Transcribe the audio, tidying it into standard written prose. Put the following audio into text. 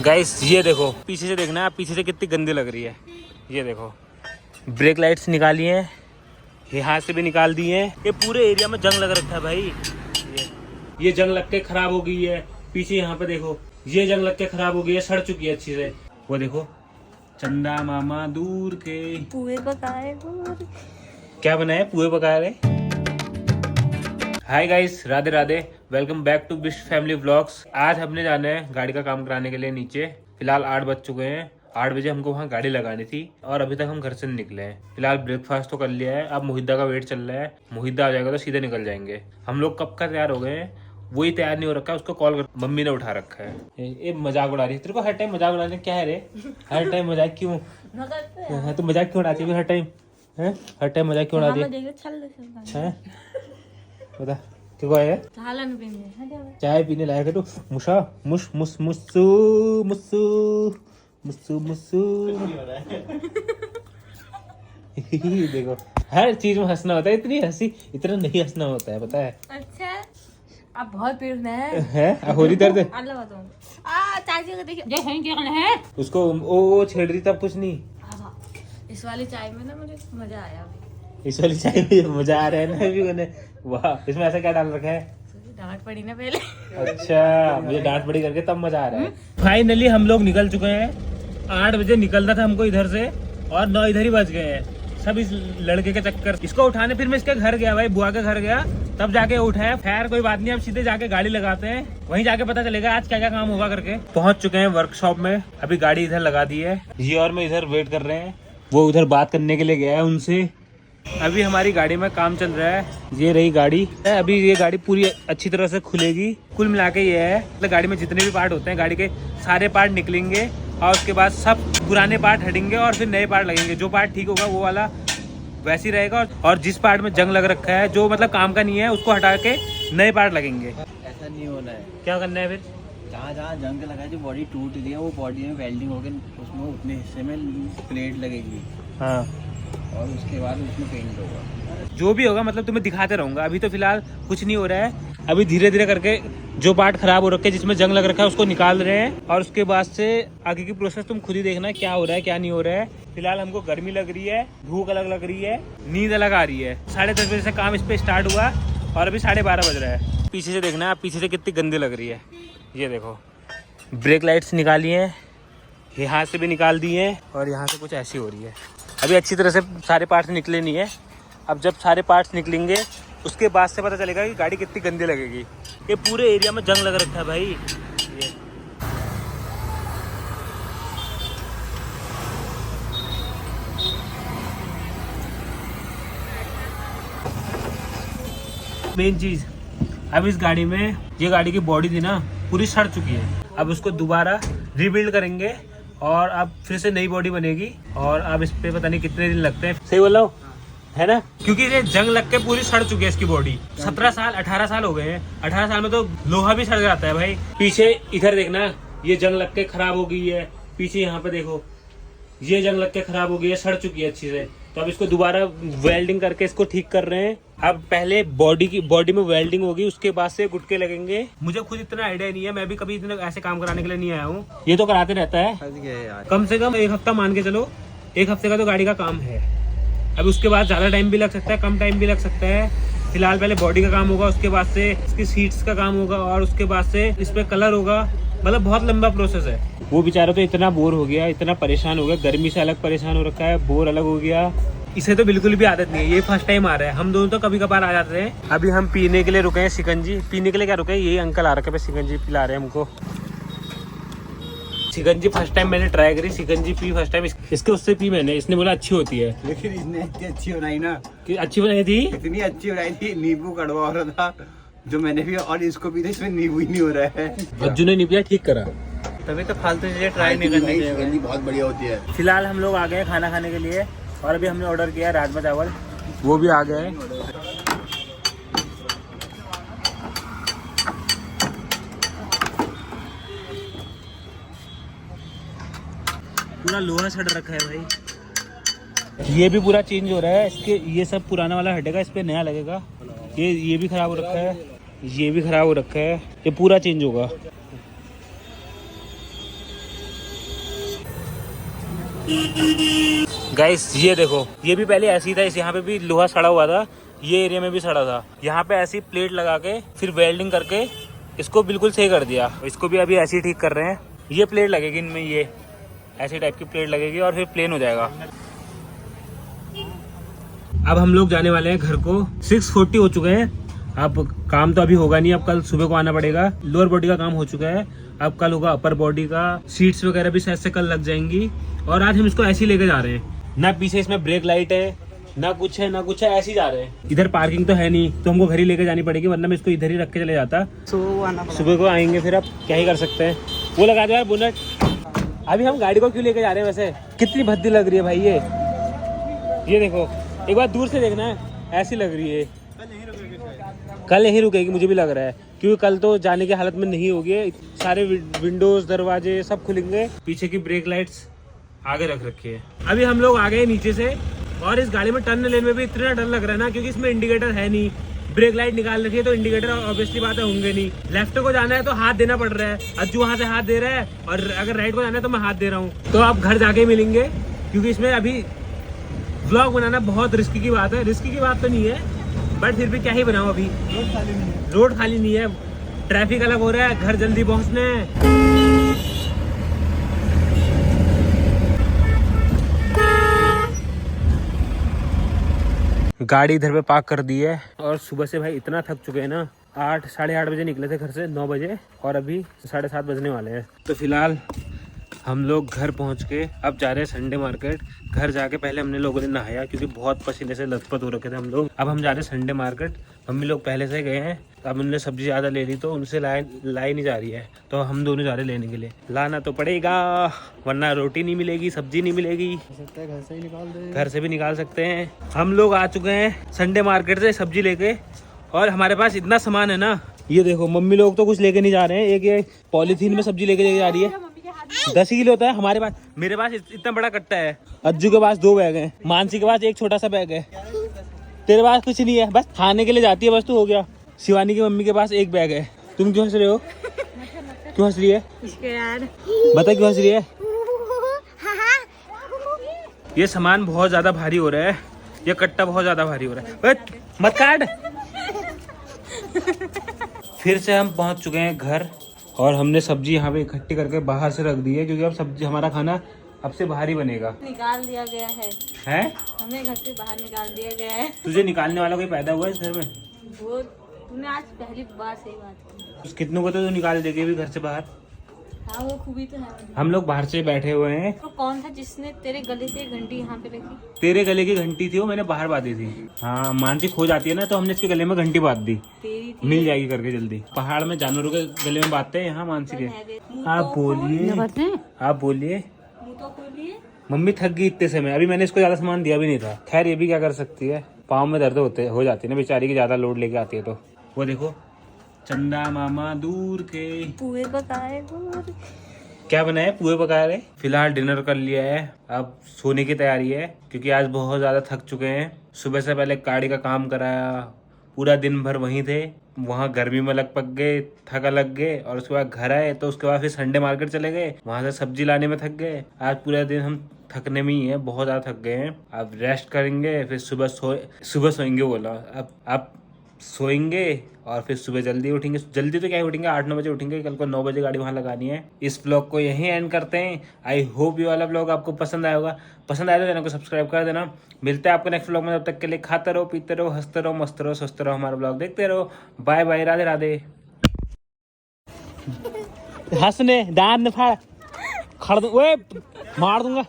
Guys ये देखो, पीछे से देखना आप, पीछे से कितनी गंदी लग रही है। ये देखो, ब्रेक लाइट्स निकाली हैं, यहाँ से भी निकाल दी हैं। ये पूरे एरिया में जंग लग रखा है भाई। ये जंग लग के खराब हो गई है। पीछे यहाँ पे देखो, ये जंग लग के खराब हो गई है, सड़ चुकी है अच्छी से। वो देखो, चंदा मामा दूर के पुए पकाए। क्या बनाए? पुए पका रहे। Hi guys, Radhe Radhe, welcome back to Bisht family vlogs. आज हमने जाना है गाड़ी का काम कराने के लिए नीचे। फिलहाल 8 बज चुके हैं। 8 बजे हमको वहाँ गाड़ी लगानी थी और अभी तक हम घर से नहीं निकले हैं। फिलहाल ब्रेकफास्ट तो कर लिया है, अब मोहिदा का वेट चल रहा है। मोहिदा आ जाएगा तो सीधे निकल जाएंगे। हम लोग कब का तैयार हो गए हैं, वही तैयार नहीं हो रखा है। उसको कॉल कर, मम्मी ने उठा रखा है। ये मजाक उड़ा रही है। तेरे को हर टाइम मजाक उड़ाने क्या है रे? हर टाइम मजाक क्यों? तू मजाक क्यों उड़ाती है हर टाइम? हर टाइम मजाक क्यों उड़ाती है? बता क्यों आया? चाय पीने लायक है तू? मुशा मुश मुस मुस्सू मुस्सू मुस्सू मुस्सू। देखो, हर चीज में हंसना होता है। इतनी हंसी, इतना नहीं हंसना होता है, पता है? अच्छा, आप बहुत पीड़ में है? हो रही दर्द? चाची को देखिए, उसको वो छेड़ रही तब कुछ नहीं। इस वाली चाय में ना मुझे मजा आया। इस वाली चाय में मजा आ रहा है ना अभी उन्हें। वाह, इसमें ऐसा क्या डाल रखा है? डांट पड़ी ना पहले। अच्छा, मुझे डांट पड़ी करके तब मजा आ रहा है। फाइनली हम लोग निकल चुके हैं। 8 बजे निकलना था हमको इधर से और 9 इधर ही बज गए हैं। सब इस लड़के के चक्कर। इसको उठाने फिर मैं इसके घर गया भाई, बुआ के घर गया, तब जाके उठाया। खैर कोई बात नहीं, अब सीधे जाके गाड़ी लगाते हैं, वहीं जाके पता चलेगा आज क्या क्या काम होगा करके। पहुंच चुके हैं वर्कशॉप में, अभी गाड़ी इधर लगा दी है। ये और मैं इधर वेट कर रहे हैं। वो उधर बात करने के लिए गया है उनसे। अभी हमारी गाड़ी में काम चल रहा है। ये रही गाड़ी। अभी ये गाड़ी पूरी अच्छी तरह से खुलेगी। कुल मिला के ये है, मतलब गाड़ी में जितने भी पार्ट होते हैं, गाड़ी के सारे पार्ट निकलेंगे और उसके बाद सब पुराने पार्ट हटेंगे और फिर नए पार्ट लगेंगे। जो पार्ट ठीक होगा वो वाला वैसे ही रहेगा और जिस पार्ट में जंग लग रखा है, जो मतलब काम का नहीं है, उसको हटा के नए पार्ट लगेंगे। ऐसा नहीं होना है। क्या करना है फिर? जहाँ जहाँ जंग लगा है, जो बॉडी टूट रही है, वो बॉडी में वेल्डिंग होकर उसमें उतने हिस्से में प्लेट लगेगी। हाँ, और उसके बाद उसमें पेंट होगा। जो भी होगा मतलब तुम्हें दिखाते रहूंगा। अभी तो फिलहाल कुछ नहीं हो रहा है। अभी धीरे धीरे करके जो पार्ट खराब हो रखे हैं, जिसमें जंग लग रखा है, उसको निकाल रहे हैं और उसके बाद से आगे की प्रोसेस तुम खुद ही देखना क्या हो रहा है क्या नहीं हो रहा है। फिलहाल हमको गर्मी लग रही है, भूख अलग लग रही है, नींद अलग आ रही है। 10:30 बजे से काम इस पे स्टार्ट हुआ और अभी 12:30 बज रहा है। पीछे से देखना, पीछे से कितनी गंदी लग रही है। ये देखो, ब्रेक लाइट्स निकाली हैं, यहाँ से भी निकाल दी हैं और यहाँ से कुछ ऐसी हो रही है। अभी अच्छी तरह से सारे पार्ट्स निकले नहीं है। अब जब सारे पार्ट्स निकलेंगे उसके बाद से पता चलेगा कि गाड़ी कितनी गंदी लगेगी। ये पूरे एरिया में जंग लग रखा है भाई। ये मेन चीज, अब इस गाड़ी में, ये गाड़ी की बॉडी थी ना, पूरी सड़ चुकी है। अब उसको दोबारा रिबिल्ड करेंगे और अब फिर से नई बॉडी बनेगी और अब इस पे पता नहीं कितने दिन लगते हैं। सही बोला है ना? क्योंकि ये जंग लग के पूरी सड़ चुकी है इसकी बॉडी। 17 साल 18 साल हो गए हैं। 18 साल में तो लोहा भी सड़ जाता है भाई। पीछे इधर देखना, ये जंग लग के खराब हो गई है। पीछे यहाँ पे देखो, ये जंग लग के खराब हो गई है, सड़ चुकी है अच्छी से। तो अब इसको दोबारा वेल्डिंग करके इसको ठीक कर रहे हैं। अब पहले बॉडी में वेल्डिंग होगी, उसके बाद से गुटके लगेंगे। मुझे खुद इतना आइडिया नहीं है, मैं भी कभी इतने ऐसे काम कराने के लिए नहीं आया हूँ। ये तो कराते रहता है। कम से कम 1 हफ्ता मान के चलो, 1 हफ्ते का तो गाड़ी का काम है। अब उसके बाद ज्यादा टाइम भी लग सकता है, कम टाइम भी लग सकता है। फिलहाल पहले बॉडी का काम होगा, उसके बाद से इसकी सीट्स का काम होगा और उसके बाद से इस पे कलर होगा। मतलब बहुत लंबा प्रोसेस है। वो बेचारा तो इतना बोर हो गया, इतना परेशान हो गया, गर्मी से अलग परेशान हो रखा है, बोर अलग हो गया। इसे तो बिल्कुल भी आदत नहीं है, ये फर्स्ट टाइम आ रहा है। हम दोनों तो कभी कभार आ जाते हैं। अभी हम पीने के लिए रुके हैं शिकंजी। पीने के लिए क्या रुके हैं, यही अंकल आ रखे हैं, शिकंजी पिला रहे हैं हमको। शिकंजी फर्स्ट टाइम मैंने ट्राई करी। शिकंजी पी फर्स्ट टाइम इसके उससे पी मैंने। इसने बोला अच्छी होती है, लेकिन इसने इतनी अच्छी बनाई ना कि अच्छी बनाई थी, इतनी अच्छी बनाई थी। नींबू कड़वा हो रहा था जो मैंने भी, और इसको भी था, इसमें नींबू ही नहीं हो रहा है। अज्जू ने नहीं पिया, ठीक करा। तभी तो फालतू चीजें ट्राई नहीं करनी चाहिए। बहुत बढ़िया होती है। फिलहाल हम लोग आ गए खाना खाने के लिए और अभी हमने ऑर्डर किया राजमा चावल, वो भी आ गए। पूरा लोहा सड़ रखा है भाई। ये भी पूरा चेंज हो रहा है। इसके ये सब पुराना वाला हटेगा, इस पे नया लगेगा। ये भी खराब हो रखा है, ये भी खराब हो रखा है। ये पूरा चेंज होगा। गाइस ये देखो, ये भी पहले ऐसी था, इस यहाँ पे भी लोहा सड़ा हुआ था, ये एरिया में भी सड़ा था। यहाँ पे ऐसी प्लेट लगा के फिर वेल्डिंग करके इसको बिल्कुल सही कर दिया। इसको भी अभी ऐसे ही ठीक कर रहे हैं। ये प्लेट लगेगी इनमें, ये ऐसी टाइप की प्लेट लगेगी और फिर प्लेन हो जाएगा। अब हम लोग जाने वाले हैं घर को। 6:40 हो चुके हैं। अब काम तो अभी होगा नहीं, अब कल सुबह को आना पड़ेगा। लोअर बॉडी का काम हो चुका है, अब कल होगा अपर बॉडी का। सीट्स वगैरह भी शायद से कल लग जाएंगी। और आज हम इसको ऐसे ही लेके जा रहे हैं, ना पीछे इसमें ब्रेक लाइट है, ना कुछ है ना कुछ है, ऐसे ही जा रहे हैं। इधर पार्किंग तो है नहीं, तो हमको घर ही लेके जानी पड़ेगी, वरना मैं इसको इधर ही रख के चले जाता। सुबह को आएंगे फिर, अब क्या ही कर सकते हैं। वो लगा दो यार बोनट। अभी हम गाड़ी को क्यों लेके जा रहे हैं? वैसे कितनी भद्दी लग रही है भाई ये देखो, एक बार दूर से देखना है, ऐसी लग रही है। कल यहीं रुकेगी मुझे भी लग रहा है, क्योंकि कल तो जाने की हालत में नहीं होगी। सारे विंडोज दरवाजे सब खुलेंगे। पीछे की ब्रेक लाइट्स आगे रख रखी है। अभी हम लोग आ गए नीचे से, और इस गाड़ी में टर्न लेने में भी इतना डर लग रहा है ना, क्योंकि इसमें इंडिकेटर है नहीं। ब्रेक लाइट निकाल रखी है तो इंडिकेटर ऑब्वियसली बात है होंगे नहीं। लेफ्ट को जाना है तो हाथ देना पड़ रहा है, अज्जू वहाँ से हाथ दे रहा है, और अगर राइट को जाना है तो मैं हाथ दे रहा हूँ। तो आप घर जाके मिलेंगे, क्योंकि इसमें अभी व्लॉग बनाना बहुत रिस्की की बात है। रिस्की की बात तो नहीं है, बट फिर भी क्या ही बनाऊँ। अभी रोड खाली नहीं है, ट्रैफिक अलग हो रहा है, घर जल्दी पहुँचना है। गाड़ी इधर पे पार्क कर दी है, और सुबह से भाई इतना थक चुके हैं ना। 8 साढ़े 8 बजे निकले थे घर से, 9 बजे, और अभी 7:30 बजने वाले हैं। तो फिलहाल हम लोग घर पहुंच के अब जा रहे हैं संडे मार्केट। घर जाके पहले हमने लोगों ने नहाया, क्योंकि बहुत पसीने से लथपथ हो रखे थे हम लोग। अब हम जा रहे हैं संडे मार्केट। मम्मी लोग पहले से गए हैं, अब उन्होंने सब्जी ज़्यादा ले ली तो उनसे लाई नहीं जा रही है, तो हम दोनों जा रहे लेने के लिए। लाना तो पड़ेगा, वरना रोटी नहीं मिलेगी, सब्जी नहीं मिलेगी। घर से ही निकाल दे, घर से भी निकाल सकते हैं। हम लोग आ चुके हैं संडे मार्केट से सब्जी लेके, और हमारे पास इतना सामान है ना। ये देखो, मम्मी लोग तो कुछ लेके नहीं जा रहे हैं। एक ये पॉलीथीन में सब्जी लेके जा रही है, 10 किलो होता है। हमारे पास, मेरे पास इतना बड़ा कट्टा है। अज्जू के पास 2 बैग हैं, मानसी के पास एक छोटा सा बैग है, तेरे पास कुछ नहीं है, बस खाने के लिए जाती है बस, तो हो गया। शिवानी की मम्मी के पास 1 बैग है। तुम क्यों हंस रहे हो? क्यों हंस रही है? यार बता क्यों हंस रही है? ये सामान बहुत ज्यादा भारी हो रहा है, ये कट्टा बहुत ज्यादा भारी हो रहा है। मत काट। फिर से हम पहुंच चुके हैं घर, और हमने सब्जी यहाँ पे इकट्ठी करके बाहर से रख दी है, क्योंकि अब सब्जी, हमारा खाना अब से बाहर ही बनेगा। निकाल दिया गया है हमें घर से बाहर निकाल दिया गया है। तुझे निकालने वाला कोई पैदा हुआ इस घर में? वो तूने आज पहली बार सही बात की। कितनों को तो तू निकाल देगी भी घर से बाहर। हाँ वो खूबी तो है। हम लोग बाहर से बैठे हुए हैं। तो कौन था जिसने तेरे गले से घंटी यहाँ पे रखी? तेरे गले की घंटी थी, वो मैंने बाहर बांधी थी। हाँ, मानसी खो जाती है ना, तो हमने इसके गले में घंटी बांध दी। तेरी मिल जाएगी करके जल्दी। पहाड़ में जानवरों के गले में बांधते हैं, यहाँ मानसी के। आप बोलिए, आप बोलिए। मुँह तो खोलिए। मम्मी थक गई इतने समय, अभी मैंने इसको ज्यादा सामान दिया भी नहीं था। खैर ये भी क्या कर सकती है, पाँव में दर्द हो जाती है ना बेचारी की, ज्यादा लोड लेके आती है तो। वो देखो, चंदा मामा दूर के पुए पकाए। क्या बनाया? पुए पका रहे। फिलहाल डिनर कर लिया है, अब सोने की तैयारी है, क्योंकि आज बहुत ज़्यादा थक चुके हैं। सुबह से पहले गाड़ी का काम कराया, पूरा दिन भर वहीं थे, वहाँ गर्मी में लग पक गए, थक लग गए, और उसके बाद घर आए, तो उसके बाद फिर संडे मार्केट चले गए, वहाँ से सब्जी लाने में थक गए। आज पूरा दिन हम थकने में ही है, बहुत ज़्यादा थक गए हैं। अब रेस्ट करेंगे, फिर सुबह सोएंगे बोला, अब सोएंगे, और फिर सुबह जल्दी उठेंगे। जल्दी तो क्या ही उठेंगे, 8-9 बजे उठेंगे। कल को 9 बजे गाड़ी वहाँ लगानी है। इस ब्लॉग को यहीं एंड करते हैं। आई होप ये वाला ब्लॉग आपको पसंद आया होगा। पसंद आया तो चैनल को सब्सक्राइब कर देना। मिलते हैं आपको नेक्स्ट ब्लॉग में, तब तक के लिए खाते रहो, पीते रहो, हंसते रहो, मस्त रहो, स्वस्थ रहो, हमारा ब्लॉग देखते रहो। Bye bye, Radhe Radhe. हंसने दांत फाड़ खड़ दूं, मार दूंगा।